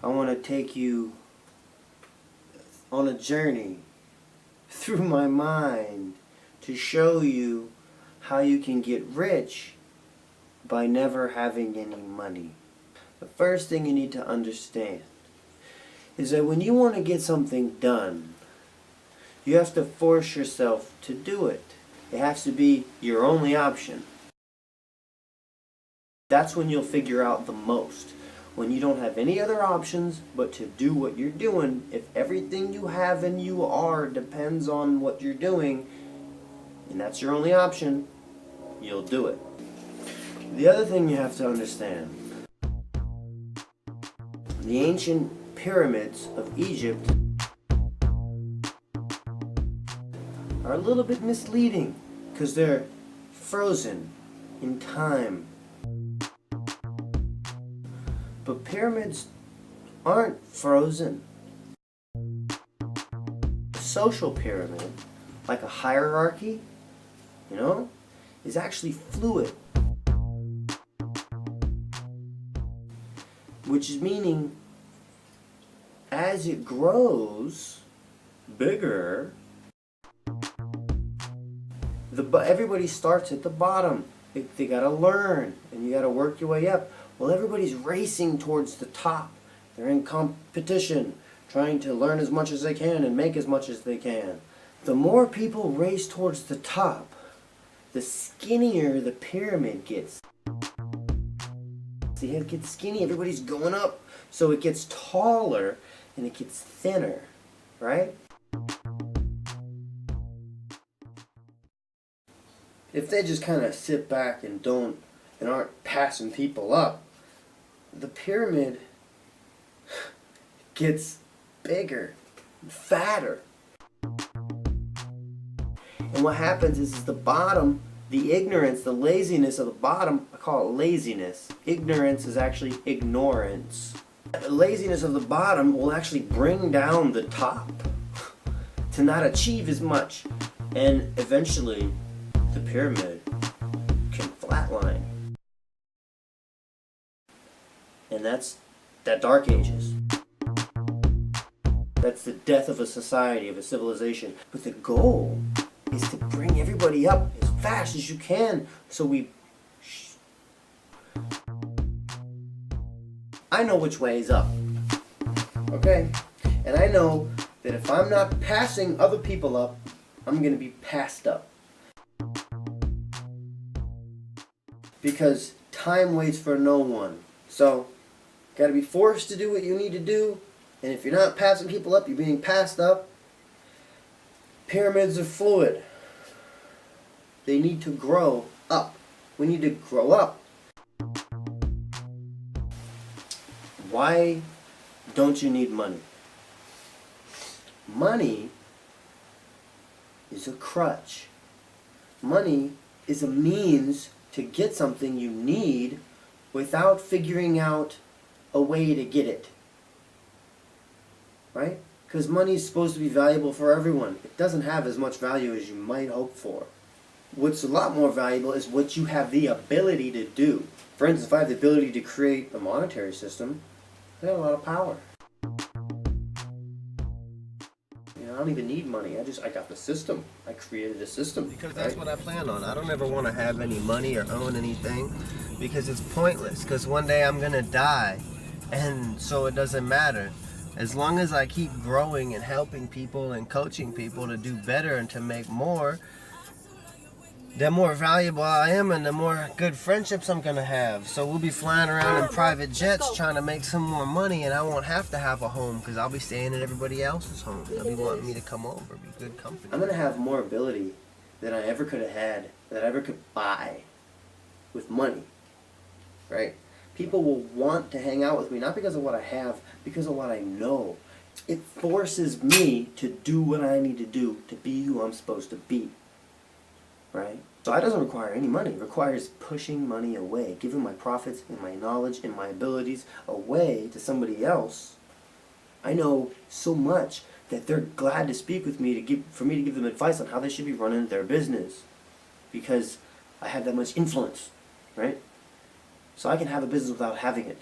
I want to take you on a journey through my mind to show you how you can get rich by never having any money. The first thing you need to understand is that when you want to get something done, you have to force yourself to do it. It has to be your only option. That's when you'll figure out the most. When you don't have any other options but to do what you're doing, if everything you have and you are depends on what you're doing, and that's your only option, you'll do it. The other thing you have to understand, the ancient pyramids of Egypt are a little bit misleading because they're frozen in time. But pyramids aren't frozen. A social pyramid, like a hierarchy, is actually fluid. Which is meaning, as it grows bigger, everybody starts at the bottom. They gotta learn, and you gotta work your way up. Well, everybody's racing towards the top. They're in competition, trying to learn as much as they can and make as much as they can. The more people race towards the top, the skinnier the pyramid gets. See, it gets skinny, everybody's going up, so it gets taller and it gets thinner, right? If they just kind of sit back and aren't passing people up, the pyramid gets bigger, fatter. And what happens is the bottom, the ignorance, the laziness of the bottom, I call it laziness. Ignorance is actually ignorance. The laziness of the bottom will actually bring down the top to not achieve as much. And eventually, the pyramid can flatline. And that's that Dark Ages. That's the death of a society, of a civilization. But the goal is to bring everybody up as fast as you can, so I know which way is up, okay? And I know that if I'm not passing other people up, I'm gonna be passed up. Because time waits for no one. So, gotta be forced to do what you need to do, and if you're not passing people up, you're being passed up. Pyramids are fluid. They need to grow up. We need to grow up. Why don't you need money? Money is a crutch. Money is a means to get something you need without figuring out a way to get it. Right? Because money is supposed to be valuable for everyone. It doesn't have as much value as you might hope for. What's a lot more valuable is what you have the ability to do. For instance, if I have the ability to create a monetary system, I got a lot of power. I don't even need money. I got the system. I created a system. Because that's what I plan on. I don't ever want to have any money or own anything because it's pointless. Because one day I'm going to die. And so it doesn't matter. As long as I keep growing and helping people and coaching people to do better and to make more, the more valuable I am and the more good friendships I'm going to have. So we'll be flying around in private jets trying to make some more money, and I won't have to have a home because I'll be staying at everybody else's home. They'll be wanting me to come over, be good company. I'm going to have more ability than I ever could have had, that I ever could buy with money, right? People will want to hang out with me, not because of what I have, because of what I know. It forces me to do what I need to do to be who I'm supposed to be. Right? So that doesn't require any money. It requires pushing money away, giving my profits and my knowledge and my abilities away to somebody else. I know so much that they're glad to speak with me for me to give them advice on how they should be running their business, because I have that much influence, right? So I can have a business without having it.